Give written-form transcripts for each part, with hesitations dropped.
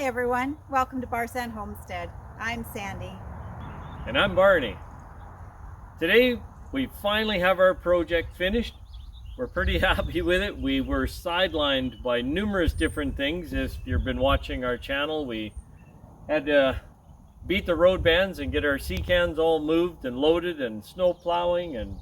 Hi everyone, welcome to Barsan Homestead. I'm Sandy. And I'm Barney. Today we finally have our project finished. We're pretty happy with it. We were sidelined by numerous different things. If you've been watching our channel, we had to beat the road bands and get our sea cans all moved and loaded, and snow plowing and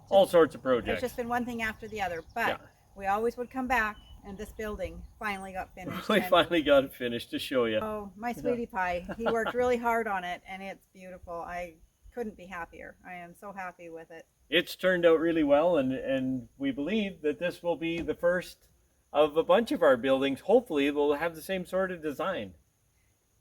all sorts of projects. It's just been one thing after the other, but yeah, we always would come back, and this building finally got finished. We finally got it finished to show you. Oh, my sweetie pie. He worked really hard on it, and it's beautiful. I couldn't be happier. I am so happy with it. It's turned out really well, and we believe that this will be the first of a bunch of our buildings. Hopefully we'll have the same sort of design.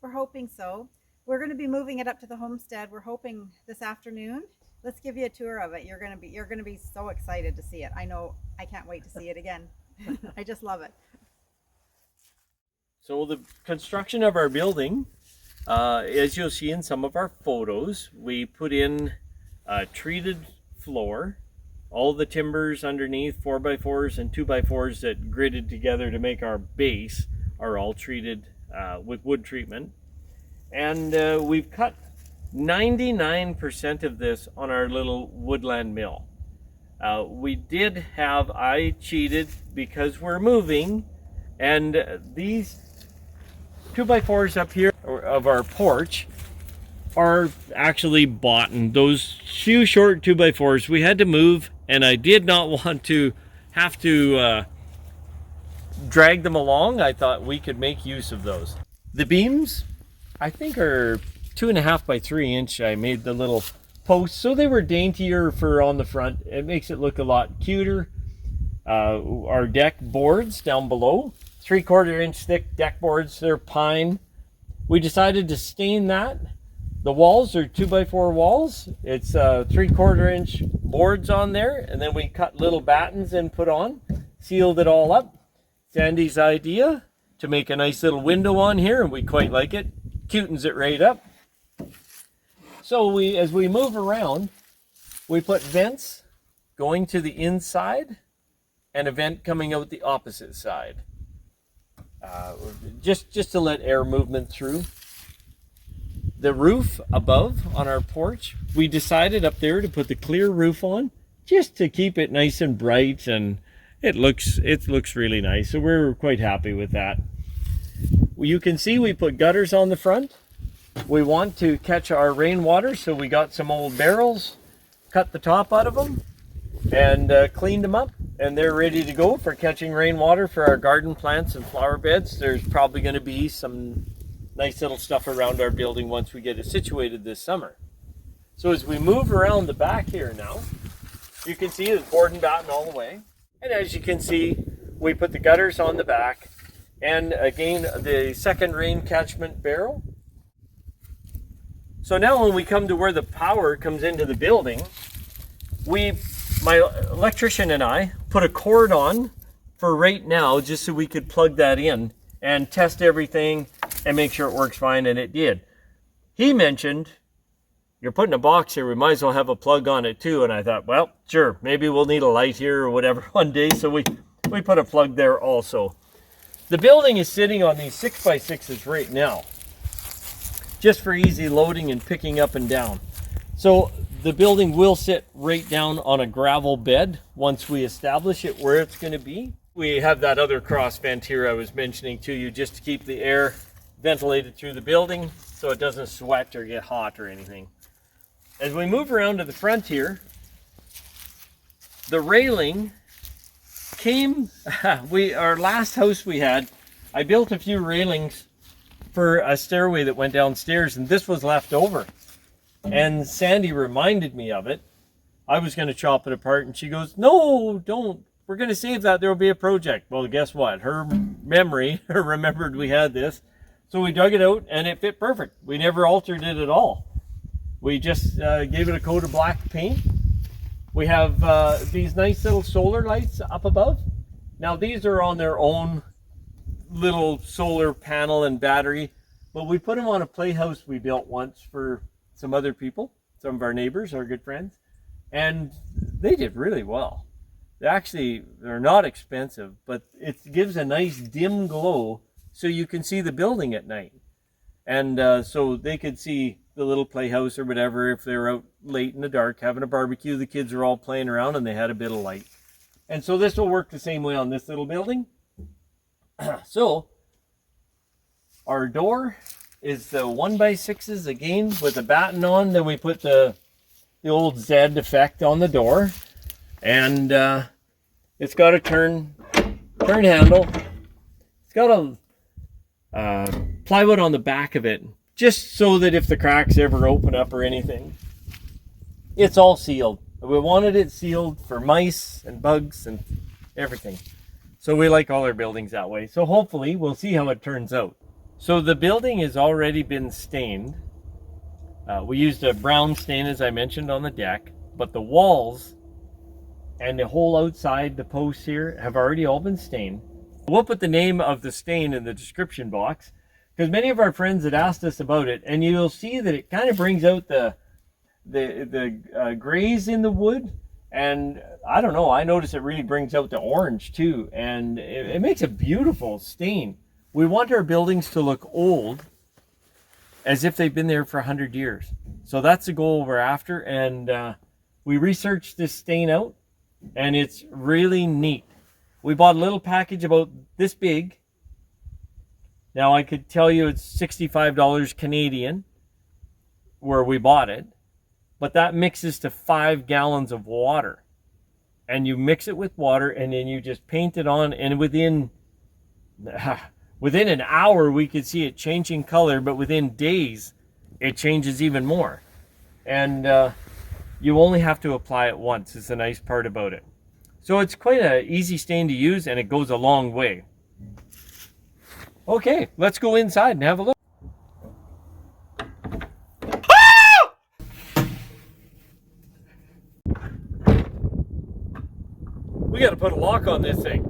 We're hoping so. We're going to be moving it up to the homestead. We're hoping this afternoon. Let's give you a tour of it. You're going to be so excited to see it. I know. I can't wait to see it again. I just love it. So the construction of our building, as you'll see in some of our photos, we put in a treated floor. All the timbers underneath, 4x4s and 2x4s that gridded together to make our base, are all treated with wood treatment. And we've cut 99% of this on our little woodland mill. I cheated because we're moving, and these 2x4s up here of our porch are actually bought, and those few short 2x4s we had to move, and I did not want to have to drag them along. I thought we could make use of those. The beams, I think, are 2.5 by 3 inch. I made the little posts so they were daintier for on the front. It makes it look a lot cuter. Our deck boards down below, 3/4 inch thick deck boards. They're pine. We decided to stain that. The walls are 2x4 walls. It's 3/4 inch boards on there, and then we cut little battens and put on, sealed it all up. Sandy's idea to make a nice little window on here, and we quite like it. Cutens it right up. So as we move around, we put vents going to the inside and a vent coming out the opposite side, just to let air movement through. The roof above on our porch, we decided up there to put the clear roof on, just to keep it nice and bright, and it looks really nice. So we're quite happy with that. You can see we put gutters on the front. We want to catch our rainwater, so we got some old barrels, cut the top out of them, and cleaned them up, and they're ready to go for catching rainwater for our garden plants and flower beds. There's probably going to be some nice little stuff around our building once we get it situated this summer. So as we move around the back here now, you can see it's board and batten all the way. And as you can see, we put the gutters on the back, and again the second rain catchment barrel. So now when we come to where the power comes into the building, my electrician and I put a cord on for right now, just so we could plug that in and test everything and make sure it works fine, and it did. He mentioned, you're putting a box here, we might as well have a plug on it too, and I thought, well, sure, maybe we'll need a light here or whatever one day, so we put a plug there also. The building is sitting on these 6x6s right now, just for easy loading and picking up and down. So the building will sit right down on a gravel bed once we establish it where it's going to be. We have that other cross vent here I was mentioning to you, just to keep the air ventilated through the building so it doesn't sweat or get hot or anything. As we move around to the front here, the railing came, our last house we had, I built a few railings for a stairway that went downstairs, and this was left over. And Sandy reminded me of it. I was going to chop it apart, and she goes, no, don't. We're going to save that. There will be a project. Well, guess what? Her memory remembered we had this. So we dug it out, and it fit perfect. We never altered it at all. We just gave it a coat of black paint. We have these nice little solar lights up above. Now, these are on their own little solar panel and battery, but we put them on a playhouse we built once for some other people, some of our neighbors, our good friends, and they did really well. They're not expensive, but it gives a nice dim glow so you can see the building at night. And so they could see the little playhouse or whatever if they're out late in the dark having a barbecue. The kids are all playing around and they had a bit of light. And so this will work the same way on this little building. So our door is the 1x6s again with a batten on. Then we put the old Z effect on the door. And it's got a turn handle. It's got a plywood on the back of it, just so that if the cracks ever open up or anything, it's all sealed. We wanted it sealed for mice and bugs and everything. So we like all our buildings that way. So hopefully we'll see how it turns out. So the building has already been stained. We used a brown stain, as I mentioned, on the deck, but the walls and the whole outside, the posts here, have already all been stained. We'll put the name of the stain in the description box, because many of our friends had asked us about it, and you'll see that it kind of brings out the grays in the wood, and I don't know, I notice it really brings out the orange too, and it makes a beautiful stain. We want our buildings to look old, as if they've been there for 100 years. So that's the goal we're after, and we researched this stain out, and it's really neat. We bought a little package about this big. Now I could tell you it's $65 Canadian where we bought it, but that mixes to 5 gallons of water. And you mix it with water and then you just paint it on, and within an hour we could see it changing color, but within days it changes even more. And you only have to apply it once, is the nice part about it. So it's quite an easy stain to use, and it goes a long way. Okay, let's go inside and have a look. We got to put a lock on this thing.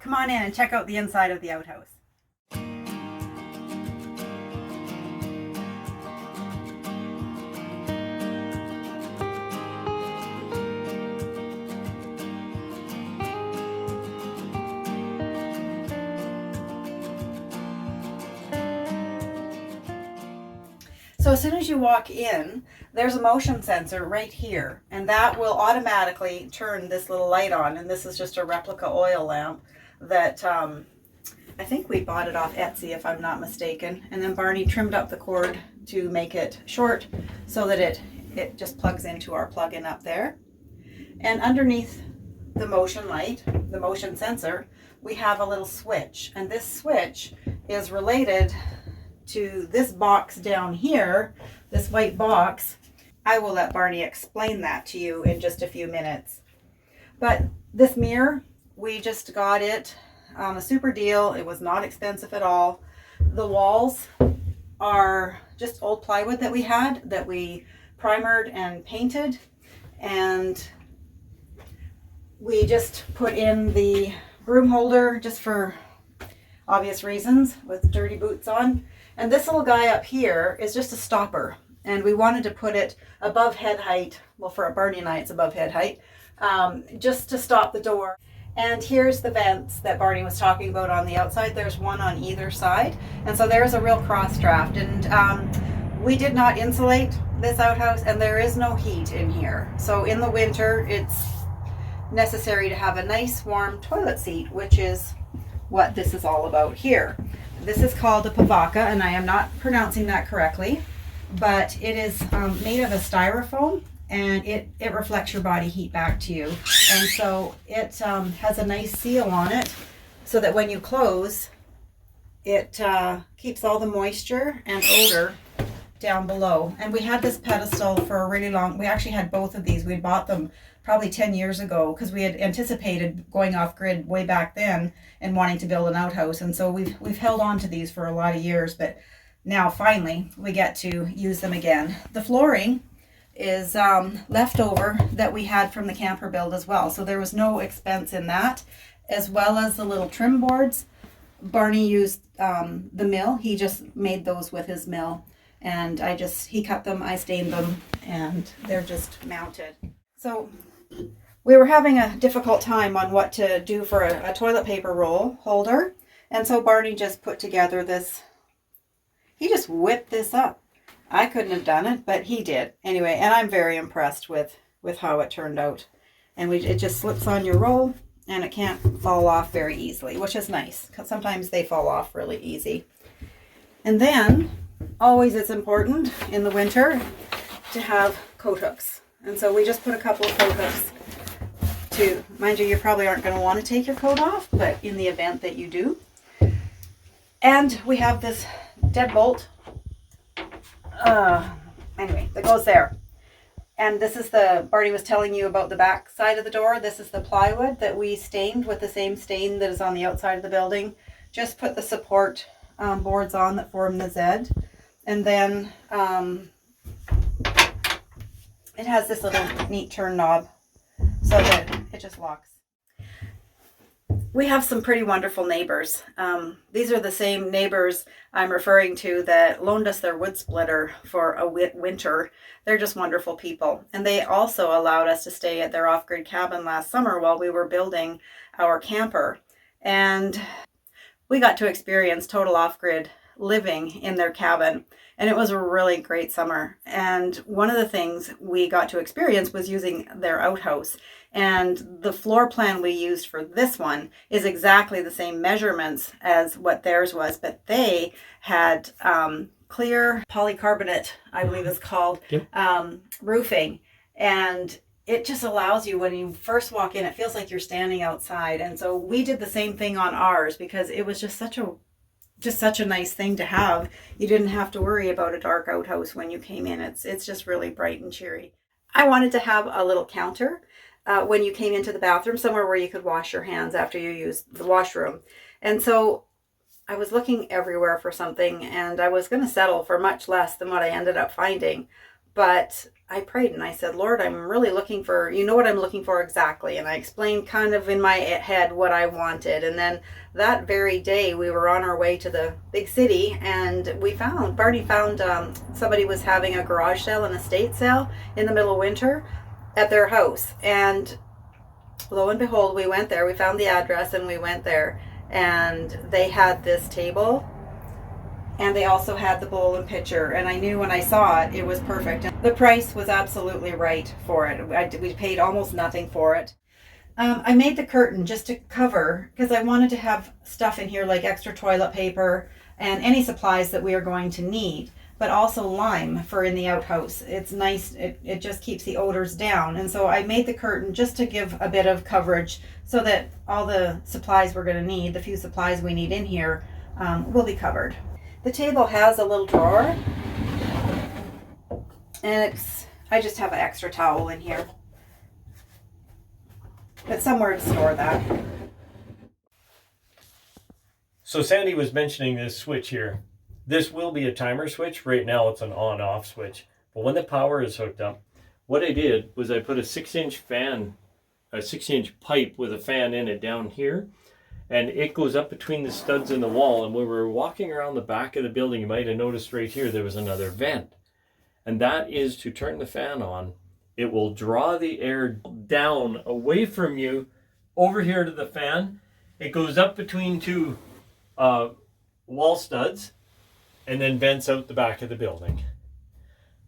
Come on in and check out the inside of the outhouse. So as soon as you walk in, there's a motion sensor right here, and that will automatically turn this little light on. And this is just a replica oil lamp that I think we bought it off Etsy, if I'm not mistaken. And then Barney trimmed up the cord to make it short so that it just plugs into our plug-in up there. And underneath the motion light, the motion sensor, we have a little switch. And this switch is related to this box down here, this white box. I will let Barney explain that to you in just a few minutes. But this mirror, we just got it on a super deal. It was not expensive at all. The walls are just old plywood that we had, that we primered and painted, and we just put in the broom holder just for obvious reasons with dirty boots on. And this little guy up here is just a stopper, and we wanted to put it above head height. Well, for Barney and I, it's above head height, just to stop the door. And here's the vents that Barney was talking about on the outside. There's one on either side, and so there's a real cross draft. And we did not insulate this outhouse, and there is no heat in here. So in the winter, it's necessary to have a nice warm toilet seat, which is what this is all about here. This is called a pavaka, and I am not pronouncing that correctly, but it is made of a styrofoam, and it reflects your body heat back to you. And so it has a nice seal on it so that when you close, it keeps all the moisture and odor down below. And we had this pedestal for a really long, we actually had both of these. We bought them probably 10 years ago because we had anticipated going off grid way back then and wanting to build an outhouse. And so we've held on to these for a lot of years, but now finally we get to use them again. The flooring is leftover that we had from the camper build as well. So there was no expense in that, as well as the little trim boards. Barney used the mill. He just made those with his mill. And he cut them, I stained them, and they're just mounted. So we were having a difficult time on what to do for a toilet paper roll holder. And so Barney just put together this, he just whipped this up. I couldn't have done it, but he did. Anyway, and I'm very impressed with how it turned out. And it just slips on your roll, and it can't fall off very easily, which is nice, because sometimes they fall off really easy. And then, always it's important in the winter to have coat hooks. And so we just put a couple of coat hooks mind you probably aren't going to want to take your coat off, but in the event that you do. And we have this deadbolt, anyway, that goes there. And this is Barney was telling you about the back side of the door. This is the plywood that we stained with the same stain that is on the outside of the building. Just put the support boards on that form the Z. And then it has this little neat turn knob so that it just locks. We have some pretty wonderful neighbors. These are the same neighbors I'm referring to that loaned us their wood splitter for a winter. They're just wonderful people. And they also allowed us to stay at their off-grid cabin last summer while we were building our camper. And we got to experience total off-grid living in their cabin. And it was a really great summer. And one of the things we got to experience was using their outhouse. And the floor plan we used for this one is exactly the same measurements as what theirs was, but they had clear polycarbonate, I believe it's called, roofing. And it just allows you, when you first walk in, it feels like you're standing outside. And so we did the same thing on ours because it was just such a nice thing to have. You didn't have to worry about a dark outhouse when you came in. It's just really bright and cheery. I wanted to have a little counter when you came into the bathroom, somewhere where you could wash your hands after you used the washroom. And so I was looking everywhere for something, and I was going to settle for much less than what I ended up finding. But I prayed and I said, Lord, I'm really looking for, you know what I'm looking for exactly. And I explained kind of in my head what I wanted. And then that very day we were on our way to the big city, and Barney found somebody was having a garage sale, an estate sale in the middle of winter at their house. And lo and behold, we went there, we found the address and we went there, and they had this table and they also had the bowl and pitcher, and I knew when I saw it, it was perfect. The price was absolutely right for it. We paid almost nothing for it. I made the curtain just to cover, because I wanted to have stuff in here like extra toilet paper and any supplies that we are going to need, but also lime for in the outhouse. It's nice, it just keeps the odors down. And so I made the curtain just to give a bit of coverage so that all the supplies we're going to need, the few supplies we need in here, will be covered. The table has a little drawer, and I just have an extra towel in here. But somewhere to store that. So Sandy was mentioning this switch here. This will be a timer switch. Right now it's an on-off switch. But when the power is hooked up, what I did was I put a 6-inch fan, a 6-inch pipe with a fan in it down here. And it goes up between the studs in the wall. And when we were walking around the back of the building, you might have noticed right here, there was another vent. And that is to turn the fan on. It will draw the air down away from you over here to the fan. It goes up between two wall studs and then vents out the back of the building.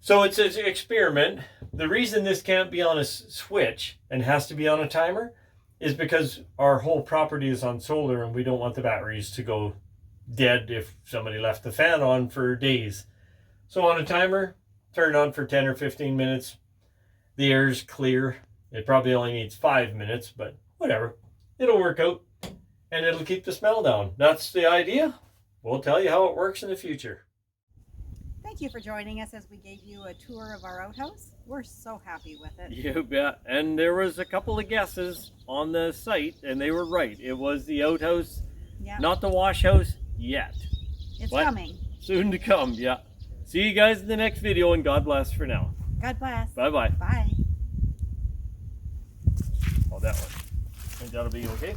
So it's an experiment. The reason this can't be on a switch and has to be on a timer is because our whole property is on solar and we don't want the batteries to go dead if somebody left the fan on for days. So on a timer, turn it on for 10 or 15 minutes. The air's clear. It probably only needs 5 minutes, but whatever. It'll work out and it'll keep the smell down. That's the idea. We'll tell you how it works in the future. Thank you for joining us as we gave you a tour of our outhouse. We're so happy with it. You bet. And there was a couple of guesses on the site, and they were right. It was the outhouse, not the wash house yet. It's coming. Soon to come, yeah. See you guys in the next video, and God bless for now. God bless. Bye-bye. Bye. Oh, that one. I think that'll be okay.